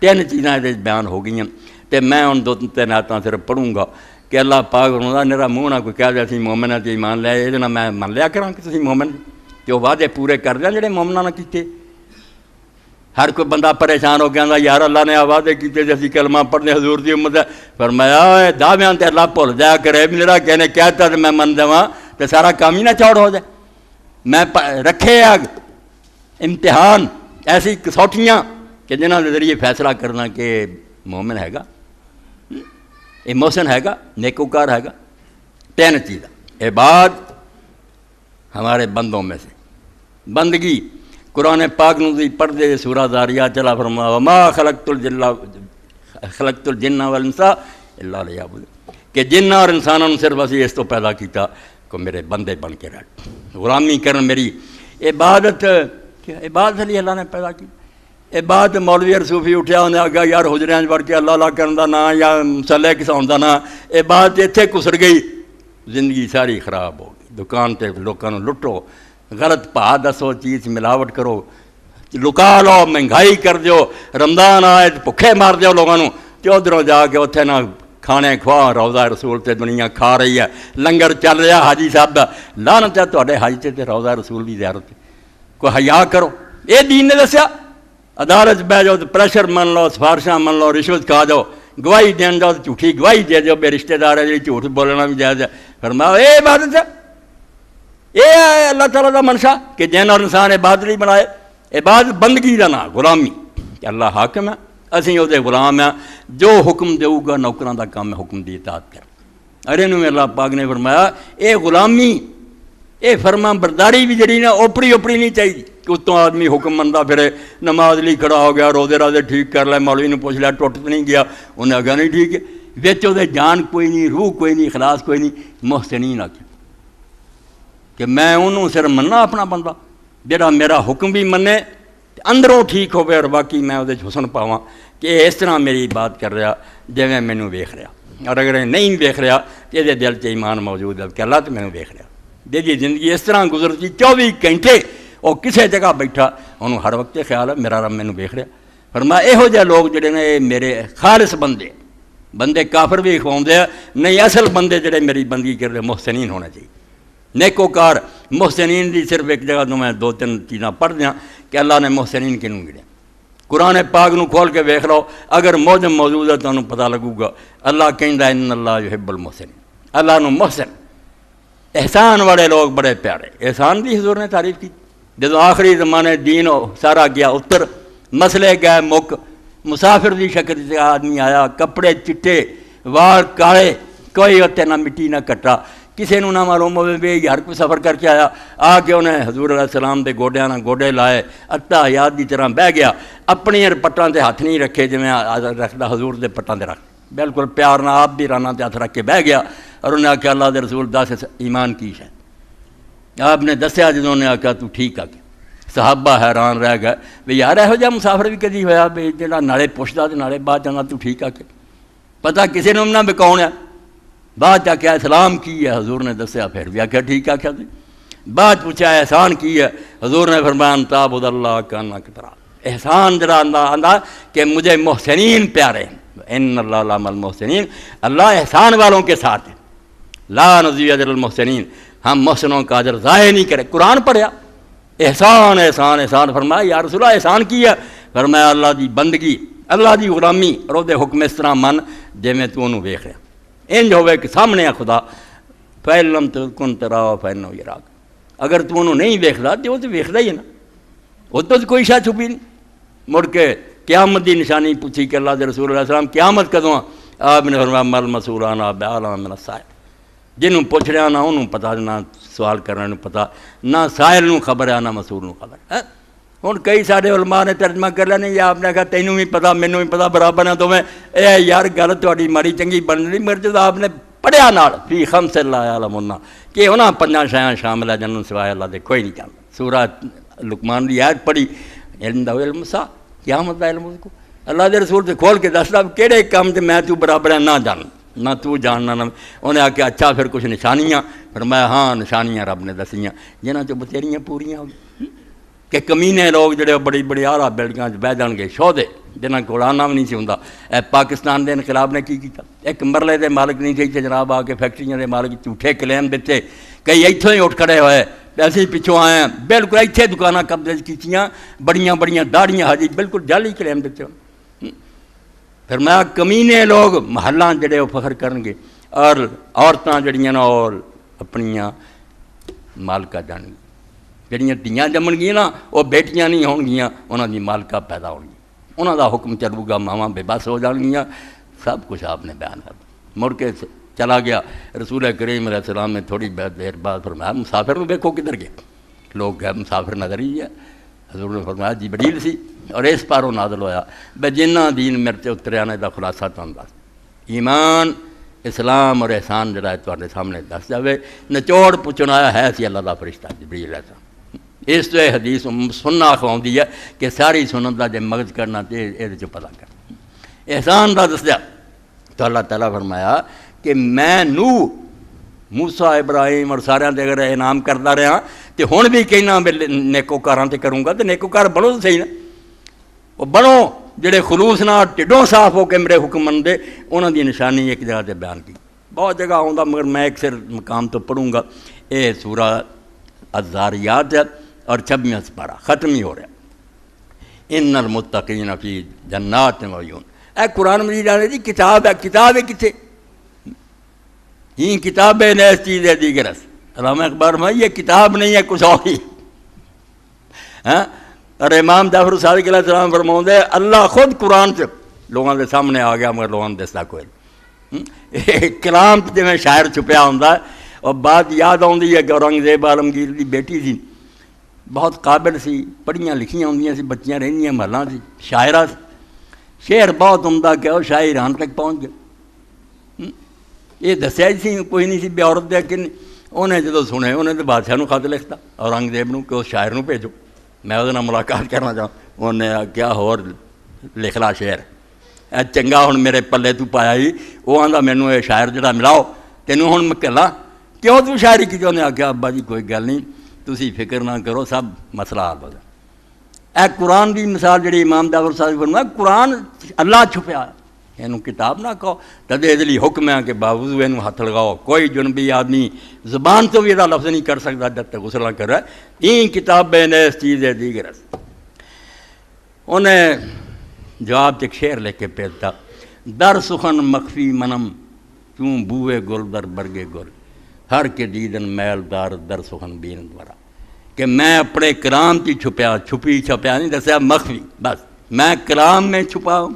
تین چیزاں یہ بیان ہو گئی ہیں تو میں ان دو تین آیتاں صرف پڑھوں گا کہ اللہ پاک فرماتا میرا منہ نہ کوئی کہہ دے اسی مومن تے ایمان لے یہ میں من لیا کراں کہ تسی مومن کہ وہ وعدے پورے کر دیں جڑے مومناں نے کیتے. ہر کوئی بندہ پریشان ہو کے آندا یار اللہ نے وعدے کیتے تے اسی کلمہ پڑھنے حضور دی امت ہے. فرمایا دعویاں تے اللہ بھول جایا کرے میرا کہنے کہتا تے میں من دیواں تے سارا کام ہی نہ چوڑ ہو جائے. میں رکھے امتحان ایسی کسوٹیاں کہ جنہاں کے ذریعے فیصلہ کرنا کہ مومن ہے گا یہ محسن ہے گا نیکوکار ہے گا. تین چیزیں عباد ہمارے بندوں میں سے بندگی قرآن پاک نوزی پردے سورہ ذاریات چلا فرما وما خلقت الجن والانس الا لیعبدون کہ جن اور انسانوں نے صرف اسی اس تو پیدا کیتا کہ میرے بندے بن کے رہ غلامی کرن میری عبادت عبادت علی اللہ نے پیدا کی. عبادت مولوی اور صوفی اٹھیا انہیں آگا یار حجریاں پڑھ کے اللہ اللہ کرن دا نا یا مصلے کساؤں دا نا عبادت اتھے کسر گئی زندگی ساری خراب ہو گئی. دکان تے لوکاں نوں لٹو غلط بھا دسو چیز ملاوٹ کرو لکا لو مہنگائی کر دیو رمضان آئے بھکھے مار دیو لوگوں نوں تے ادھروں جا کے اتھے نہ کھانے کھوا روضہ رسول تے دنیا کھا رہی ہے لنگر چل رہا حاجی صاحب دا لعنت ہے تہاڈے حاجی تے روضہ رسول دی زیارت کوئی حیا کرو. یہ دین نے دسیا عدالت بہ جاؤ تو پریشر من لو سفارشاں من لو رشوت کھا جاؤ گواہی دین جاؤ تو جھوٹھی گواہی دے جاؤ بے رشتہ دار ہے جی جھوٹ بولنا بھی جائز ہے. فرمایا اے عبادت ہے یہ ہے اللہ تعالیٰ کا منشا کہ جن اور انسان عبادت نہیں بنائے. عبادت بندگی کا نا غلامی کہ اللہ حاکم ہے اسی وہ غلام ہیں جو حکم دے گا نوکراں دا کام ہے حکم دی اطاعت کر. ارے نو اللہ پاک نے فرمایا اے غلامی اے فرما برداری بھی جڑی نا اوپری اوپری نہیں چاہیے کہ اتوں آدمی حکم منتا پھرے نماز لی کھڑا ہو گیا روزے رازے ٹھیک کر لے مولوی نے پوچھ لیا ٹوٹ تو نہیں گیا انہیں آگا نہیں ٹھیک ہے بچ وہ جان کوئی نہیں روح کوئی نہیں اخلاص کوئی نہیں. محسنین آکھے کہ میں انہوں صرف مننا اپنا بندہ جڑا میرا حکم بھی منے اندروں ٹھیک ہوئے اور باقی میں وہ حسن پاواں کہ اس طرح میری بات کر رہا جویں مینوں ویکھ رہا اور اگر نہیں ویکھ رہا تو یہ دل چ ایمان موجود ہے کہ اللہ تو مینوں ویکھ رہا. جی زندگی اس طرح گزرتی 24 گھنٹے وہ کسی جگہ بیٹھا انہوں ہر وقت خیال ہے میرا رب مینوں ویکھ رہا. فرمایا یہو جہے لوگ جڑے نے میرے خالص بندے کافر بھی کھواؤندے ہیں نہیں اصل بندے جڑے میری بندگی کر رہے محسنین ہونا چاہیے نیکوکار. محسنین دی صرف ایک جگہ تو میں 2-3 چیزاں پڑھ دیا کہ اللہ نے محسنین کنوں گڑیا. قرآن پاک نو کھول کے ویکھ لو اگر موجم موجود ہے تو انہوں پتہ لگو گا اللہ کہندا ان اللہ یحب المحسنین. اللہ نو محسن احسان والے لوگ بڑے پیارے. احسان دی حضور نے تعریف کی جب آخری زمانے دین سارا گیا اتر مسئلے گئے مک مسافر دی شکل سے آدمی آیا کپڑے چٹے وال کالے کوئی اتنے نہ مٹی نہ کٹا کسی نو نہ معلوم ہوئے بھی ہر کوئی سفر کر کے آیا آ کے انہیں حضور علیہ السلام دے گوڈیاں نہ گوڈے لائے اتا حیات دی طرح بہ گیا اپنی پٹاں تے ہاتھ نہیں رکھے جی میں رکھتا حضور دے پٹاں تے رکھ بالکل پیار نہ آپ بھی رانا تے ہاتھ رکھ کے بہ گیا اور انہیں آخیا اللہ دے رسول دس ایمان کی ہے. آپ نے دسیا جدوں نے آخیا تو ٹھیک آ کے صحابہ حیران رہ گئے بھی یار یہو جہا مسافر بھی کدی ہویا بھی جہاں نالے پوچھتا تو نالے بعد جانا تو ٹھیک آ کے پتہ کسی نے نہ بھی کون ہے بعد جا کے اسلام کی ہے حضور نے دسیا پھر بھی آخیا ٹھیک آخیا تھی. بعد پوچھا احسان کی ہے حضور نے فرمایا ان تعبد اللہ کا نا کی طرح احسان جڑا آندا کہ مجھے محسنین پیارے ہیں ان اللہ لام المحسنین اللہ احسان والوں کے ساتھ ہے لا نضیع اجر المحسنین ہم محسنوں کا اجر ضائع نہیں کرے. قرآن پڑھیا احسان احسان احسان فرمایا یا رسول اللہ احسان کی ہے فرمایا اللہ دی بندگی اللہ دی غلامی اور وہ دے حکم اس طرح من جی میں تو انہوں ویکھ رہا انج ہوئے کہ سامنے ہے خدا فَإِلَّمْ تَكُنْ تَرَاهُ فَإِنَّهُ يَرَاكَ. اگر تو انہوں نہیں ویکھدا تو وہ تو ویکھدا ہی ہے نا وہ تو کوئی شاہ چھپی نہیں. مڑ کے قیامت دی نشانی پوچھی کہ اللہ دے رسول اللہ السلام قیامت کدوں آپ نے فرمایا مل مسئولان بِأَعْلَمَ مِنَ السَّائِلِ جنہوں پوچھ رہا نہ انہوں پتہ نہ سوال کرنے نوں پتہ نہ سائل نوں خبر ہے نہ مسئول نوں خبر ہے. ہوں کئی سارے علماء نے ترجمہ کر لینے یا آپ نے کہا تینوں بھی پتہ مینوں بھی پتہ برابر ہے تو میں اے یار گل تہاڈی ماڑی چنگی بن نہیں مگر جب آپ نے پڑھیا نال فی خمس لا یعلمون کہ انہاں 5 شیاں شامل ہے جنہوں سوائے اللہ دے کوئی نہیں جانتا. سورہ لقمان دی آیت پڑھی علم دا علم سا قیامت دا علم اس کو اللہ دے رسول سے کھول کے دسدا کہڑے کام تے میں تو برابر ہے نہ جان نہ تو جاننا نہ انہیں آخیا اچھا پھر کچھ نشانیاں فرمایا ہاں نشانیاں رب نے دسیاں جنہاں چ بتیریاں پوریاں ہو کہ کمینے لوگ جڑے بڑی بڑی اعلیٰ بلڈنگاں بہ جان گے شودے جنہاں کول آنا بھی نہیں سی ہوندا. پاکستان دے انقلاب نے کی کیتا؟ ایک مرلے دے مالک نہیں تھے جناب آ کے فیکٹریاں دے مالک جھوٹے کلیم دیتے, کئی ایتھوں ہی اٹھ کھڑے ہوئے ایسے ہی پچھوں آئے ہیں, بالکل ایتھے دکاناں قبضے کیتیاں, بڑیاں بڑیاں داڑیاں حاجی بالکل جعلی کلیم دیتے. پھر میں کمینے لوگ محلاں جڑے وہ فخر کرن گے, اور عورتاں جڑیاں نا اور اپنیاں مالکہ جان گی, جڑیاں دھیاں جمن گیاں نا وہ بیٹیاں نہیں ہون گیاں, انہاں دی مالکہ پیدا ہون گی, انہاں دا حکم چلو گا, ماواں بے بس ہو جان گیاں. سب کچھ آپ نے بیان کر مڑ کے چلا گیا. رسول کریم علیہ السلام نے تھوڑی دیر بعد فرمایا مسافر نو دیکھو کدھر گئے, لوگ گئے مسافر نظر ہی ہے. حضور نے فرمایا جبریل سی, اور اس پاروں نازل ہویا بے جنہ دین میرے تے اتریا نے دا خلاصہ تہاں دس, ایمان اسلام اور احسان جڑا ہے تواڈے سامنے دس جاوے. نچوڑ پوچھنا آیا ہے سی اللہ دا فرشتہ جبریل علیہ السلام. اس تو یہ حدیث سننا اخواندی ہے کہ ساری سنت دا جے مغز کرنا تے یہ جو پتہ کر احسان دا دسیا. تو اللہ تعالیٰ فرمایا کہ میں نوح موسیٰ ابراہیم اور سارے دے اگر انعام کرتا رہا تو ہن بھی کہنا نیکوکاراں تے کروں گا, تو نیکوکار بنو تو صحیح نا, وہ بنو جڑے خلوص نال ٹھڈوں صاف ہو کے میرے حکم مندے. انہاں دی نشانی ایک جگہ تے بیان کی, بہت جگہ آؤں مگر میں ایک سر مقام تو پڑھوں گا. اے سورہ الذاریات ہے اور 26واں سپارہ ختم ہی ہو رہا. ان المتقین فی جنات و عیون. اے قرآن مجید آنے دی کتاب ہے, کتاب ہے کتنے یہ کتاب ہے نیس چیز ہے دیگر اس. علامہ اقبال میں یہ کتاب نہیں ہے کچھ اور ہی. اور امام جعفر صادق علیہ السلام فرماؤں دے اللہ خود قرآن سے لوگوں کے سامنے آ گیا مگر لوگوں نے دستا کوئی کلام جی میں شاعر چھپیا ہوں. اور بات یاد آتی ہے کہ اورنگزیب عالمگیر کی بیٹی سی, بہت قابل سی, پڑھیاں لکھیاں ہوندیاں سی, بچیاں رہندیاں محلاں سی, شاعرہ سی, شعر بہت عمدہ کہ وہ شاعر ایران تک پہنچ گئے. یہ دسیا ہی سی کوئی نہیں سی بے عورت دے, کہ انہیں جدو سنے انہیں تو بادشاہ نو خط لکھتا اورنگزیب نو کہ اس شاعر نو بھیجو میں وہ ملاقات کرنا چاہوں. انہیں کیا ہور لکھ لا شعر چنگا ہن میرے پلے تو پایا ہی. وہ آندا مینوں یہ شاعر جڑا ملاؤ تینوں ہن میں کہلا کیوں تو شاعری کی. انہیں آخیا ابا جی کوئی گل نہیں تسی فکر نہ کرو سب مسئلہ حل ہو جائے. اے قرآن کی مثال جڑی امام جعفر صادق فرمایا قرآن اللہ چھپیا ہے, یہ کتاب نہ کہو. تدے اس لیے حکم ہے کہ باوضو یہ ہاتھ لگاؤ. کوئی جنبی آدمی زبان تو بھی یہ لفظ نہیں کر سکتا جب تک غسل نہ کرے. این کتابیں نیس چیز ہے دیگر. انہیں جواب ایک شعر لے کے پیتا در سخن مخفی منم کیوں بوئے گل در برگے گل ہر کے دیدن میل دار در سخن بین دورا. کہ میں اپنے کلام کی چھپیا چھپی چھپیا نہیں دسیا مخفی, بس میں کلام میں چھپا ہوں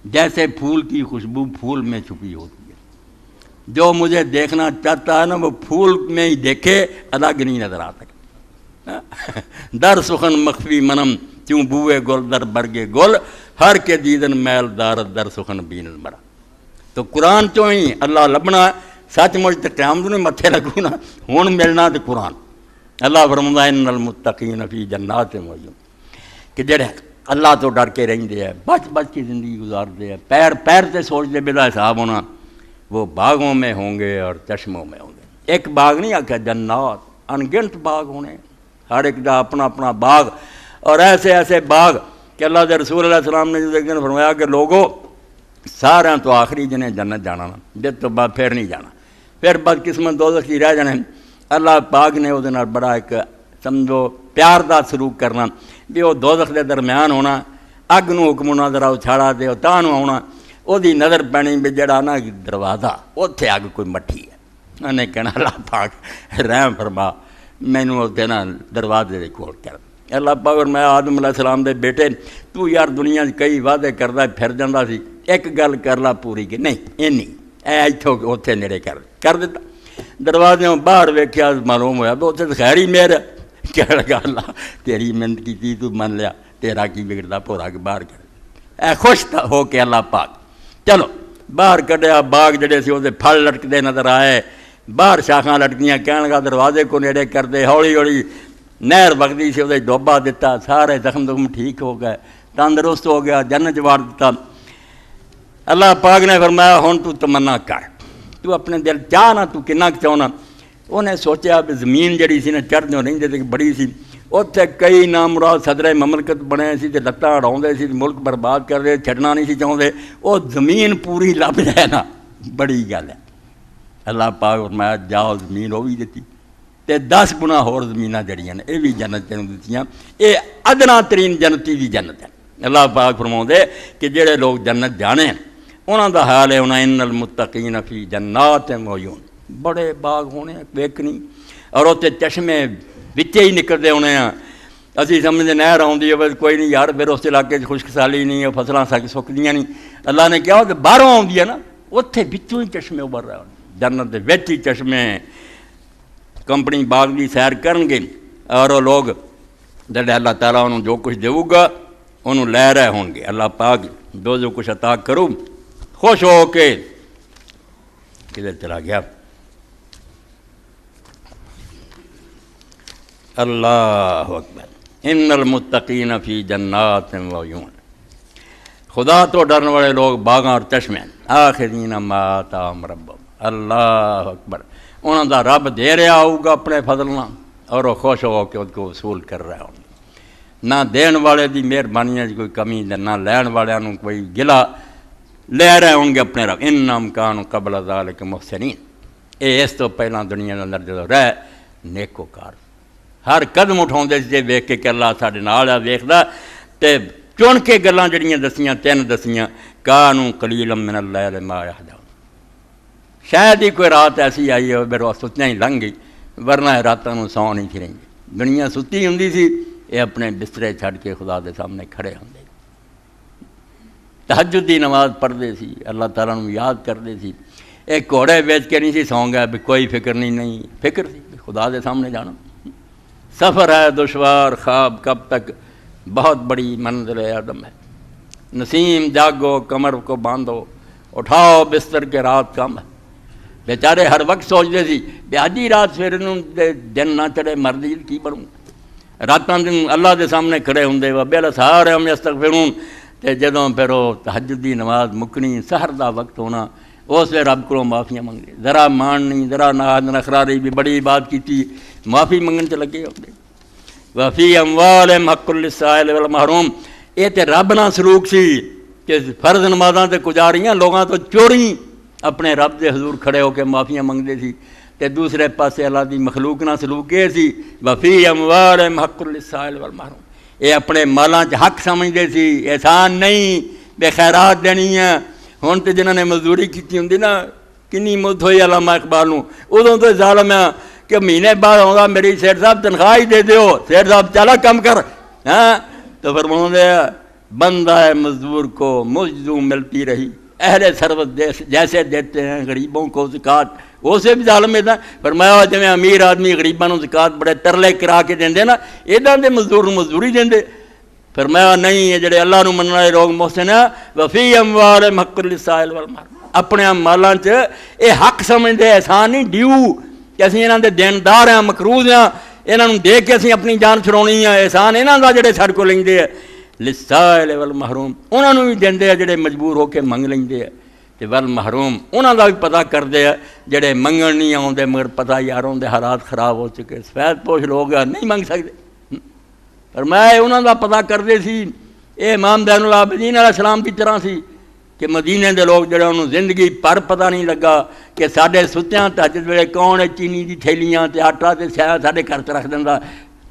جیسے پھول کی خوشبو پھول میں چھپی ہوتی ہے. جو مجھے دیکھنا چاہتا ہے نا وہ پھول میں ہی دیکھے, الگ نہیں نظر آ سکے. در سخن مخفی منم کیوں بوئے گل در برگے گل ہر کے دیدن میل دار در سخن بین برا. تو قرآن چوں ہی اللہ لبنا سچ مجھ تو قیامت نے متھے لگو نا ہوں ملنا تو قرآن. اللہ فرماتا ہے ان المتقین فی جنات و عیون کہ جڑے اللہ تو ڈر کے رہندے ہیں بچ بچ کی زندگی گزارتے ہیں پیر پیر سے سوچتے بلا حساب ہونا وہ باغوں میں ہوں گے اور چشموں میں ہوں گے. ایک باغ نہیں آکھا جنات انگنت باغ ہونے, ہر ایک دا اپنا اپنا باغ. اور ایسے ایسے باغ کہ اللہ کے رسول علیہ السلام نے جو ایک دن فرمایا کہ لوگوں سارے تو آخری جنہیں جنت جانا نا جس تو بعد پھر نہیں جانا, پھر بد قسمت دوزخ کی رہ جانے. اللہ پاک نے وہ بڑا ایک سمجھو پیار دا سلوک کرنا بھی وہ دوزخ دے درمیان ہونا, اگ نو حکم ہونا ذرا اچھاڑا دے تاں نو آنا, وہ دی نظر پینی بھی جڑا نا دروازہ اتنے اگ کوئی مٹھی ہے. انہیں کہنا اللہ پاک رحم فرما مینوں اتنے نا دروازے دے کھول کر. اللہ پاک اور میں آدم علیہ السلام دے بیٹے تو یار دنیا کئی وعدے کردا پھر جاندہ سی, ایک گل کر لا پوری کہ نہیں اینی اے اتوں اتنے نیڑے کر دیتا. دروازے باہر ویکھیا معلوم ہوا تو اتنے خیر ہی میرا کہہ لگا اللہ تیری محنت کی تو من لیا تیرا کی بگڑتا پورا کے باہر کر. اے خوش تھا ہو کے اللہ پاک چلو باہر کڈیا. باغ جڑے سی وہ پھل لٹکتے نظر آئے, باہر شاخاں لٹکیاں, کہنے لگا دروازے کو نیڑے کر دے. ہولی ہولی نہر وگدی سی وہ ڈوبا دیتا, سارے زخم ٹھیک ہو گئے, تندرست ہو گیا, جنت وار دیتا. اللہ پاک نے فرمایا ہن تو تمنا کر, تو اپنے دل چاہ نہ تو کنا چاہنا. انہیں سوچیا بھی زمین جڑی سی نا چڑھدوں رہندے تے بڑی سی, اتنے کئی نامراد صدر مملکت بنے سی تے لتاں اڑاؤندے سی ملک برباد کر دے چھڈنا نہیں سی چاہتے وہ زمین پوری لب جائے نا بڑی گل ہے اللہ پاک فرمایا جاؤ زمین وہ بھی دیتی تے 10 گنا ہور زمیناں جڑیاں نے یہ بھی جنت تینوں دتیاں یہ ادنا ترین جنتی دی جنت ہے اللہ پاک فرماؤندے کہ جڑے لوگ جنت جانے انہاں دا حال ہے انہاں ان المتقین فی جنات وعیون بڑے باغ ہونے ویکھنی اور اتنے چشمے وچے ہی نکلتے ہونے ہیں اسی سمجھتے نہر آتی ہے کوئی نہیں یار پھر اس علاقے خشک سالی نہیں فصلاں سکدیاں نہیں اللہ نے کہا کہ باہروں آتی ہے نا اتنے بچوں ہی چشمے ابھر رہے ہیں جنت دے وچ ہی چشمے کمپنی باغ کی سیر کرن گے اور وہ لوگ جڑے اللہ تعالیٰ انہوں جو کچھ دے گا انہوں لے رہے ہون گے اللہ پاک جو کچھ عطا کرو خوش ہو کے کدھر چلا گیا اللہ اکبر ان المتقین فی جنات وعیون خدا تو ڈرنے والے لوگ باغاں اور چشمے آخرین ما آتاہم ربہم اللہ اکبر انہوں دا رب دے رہا ہوگا اپنے فضل نہ اور وہ خوش ہو کے اس کو وصول کر رہے ہوں نہ دین والے دی مہربانی کوئی کمی نہ لین والوں کوئی گلا لے رہے ہوں گے اپنے رب انہم کانوا قبل ذالک محسنین اے اس تو پہلا دنیا کے اندر جدوں رہ نیکوکار ہر قدم اٹھاؤندے جے ویکھ کے کہ اللہ ساڈے نال ہے ویکھدا تے چن کے گلاں جڑیاں دسیاں 3 دسیاں کانوا قلیلا من اللیل ما یہجعون شاید ہی کوئی رات ایسی آئی ہے میرے ستیاں ہی لنگھ گئی ورنہ راتاں نوں سو نہیں پھریں گے دنیا ستی ہوندی سی یہ اپنے بسترے چھڈ کے خدا دے سامنے کھڑے ہوندے تہجد دی نماز پڑھتے سی اللہ تعالیٰ نوں یاد کرتے سی ایک گھوڑے بیچ کے نہیں سی سو گیا بھی کوئی فکر نہیں فکر سی خدا دے سامنے جانا سفر ہے دشوار خواب کب تک بہت بڑی منزل عدم ہے نسیم جاگو کمر کو باندھو اٹھاؤ بستر کے رات کم ہے بیچارے ہر وقت سوچتے سی بھی اج ہی رات سویرے دن نہ چڑھے مرضی کی بنوں راتاں دن اللہ دے سامنے کھڑے ہوندے وبالاسحار ہم یستغفرون تے جدوں پھر وہ تہجد دی نماز مکنی سحر دا وقت ہونا اس ویلے رب کو معافیاں منگے ذرا مان نہیں ذرا ناز نخرا رہی بھی بڑی بات کیتی معافی منگن چ لگے ہوندے وفی اموالہم حق للسائل والمحروم یہ تے رب نہ سلوک سی کہ فرض نمازاں تے گزاریاں لوگاں تو چوری اپنے رب دے حضور کھڑے ہو کے معافیاں منگدے سی تے دوسرے پاسے اللہ دی مخلوق نہ سلوک یہ سی وفی اموالہم حق للسائل والمحروم یہ اپنے مالاں چ حق سمجھدے سی احسان نہیں بے خیرات دینی ہے ہن تے جنہاں نے مزدوری کیتی ہوندی نا کنی مدت ہوئی علامہ اقبال نوں ادوں تو ظالم ہے کہ مہینے بعد آؤں میری سیٹ صاحب تنخواہ ہی دے دیو سیٹ صاحب چلا کم کر ہاں تو فرماؤں بندہ ہے مزدور کو مزدوں ملتی رہی اہل ثروت جیسے دیتے ہیں غریبوں کو زکوٰۃ وہ سے بھی ظالم ہے فرمایا جی امیر آدمی غریباں نوں زکوٰۃ بڑے ترلے کرا کے دیندے نا اداں دے مزدور نوں مزدوری دیندے فرمایا نہیں یہ جڑے اللہ نوں منن والے لوگ محسن ہیں وفی اموالہم حق للسائل والمحروم اپنے مالاں چ یہ حق سمجھدے احسان نہیں ڈیو کہ اسی انہاں دے دیندار ہیں مقروض ہیں انہاں نوں دے کے اسی اپنی جان چھڑاونی ہے احسان انہاں دا جڑے ساڈے کول لیندے ہے للسائل والمحروم انہاں نوں بھی دیندے ہیں جڑے مجبور ہو کے منگ لیندے ہیں تے والمحروم انہاں دا بھی پتہ کردے ہیں جڑے منگن نہیں آوندے مگر پتہ یاراں دے حالات خراب ہو چکے سفید پوش لوگ نہیں منگ سکدے فرمایا انہاں دا پتہ کردے سی اے امام زین العابدین علیہ السلام کی طرح سی کہ مدینے دے لوگ جڑے انہوں زندگی پر پتہ نہیں لگا کہ ساڈے ستیاں تہجد ویلے کون ہے چینی دی تھیلیاں تے آٹا تے سیاہ ساڈے گھر تے رکھ دیندا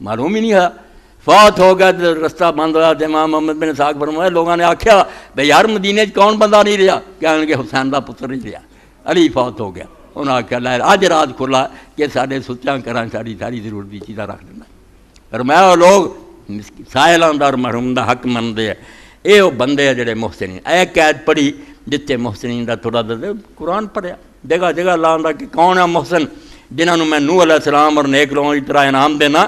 معلوم ہی نہیں ہے فوت ہو گیا تو رستہ بند ہوا تو امام محمد بن اسحاق فرمایا لوگوں نے آکھیا بھئی یار مدینے کون بندہ نہیں رہا کہنے کہ حسین دا پتر نہیں رہا علی فوت ہو گیا انہوں نے آکھیا لہر اج رات کھلا کہ ساڈے ستیاں گھراں ساری ضرورت دی چیزاں رکھ دینا فرمایا وہ لوگ سائلاں دا اور محروم دا حق مندے ہیں اے وہ بندے ہیں جڑے محسنین اے قید پڑھی جتے محسنین دا تھوڑا دے قرآن پڑھیا جگہ جگہ اللہ آندا کہ کون ہے محسن جنہاں نوں میں نوح علیہ السلام اور نیک لوگوں کی طرح انعام دینا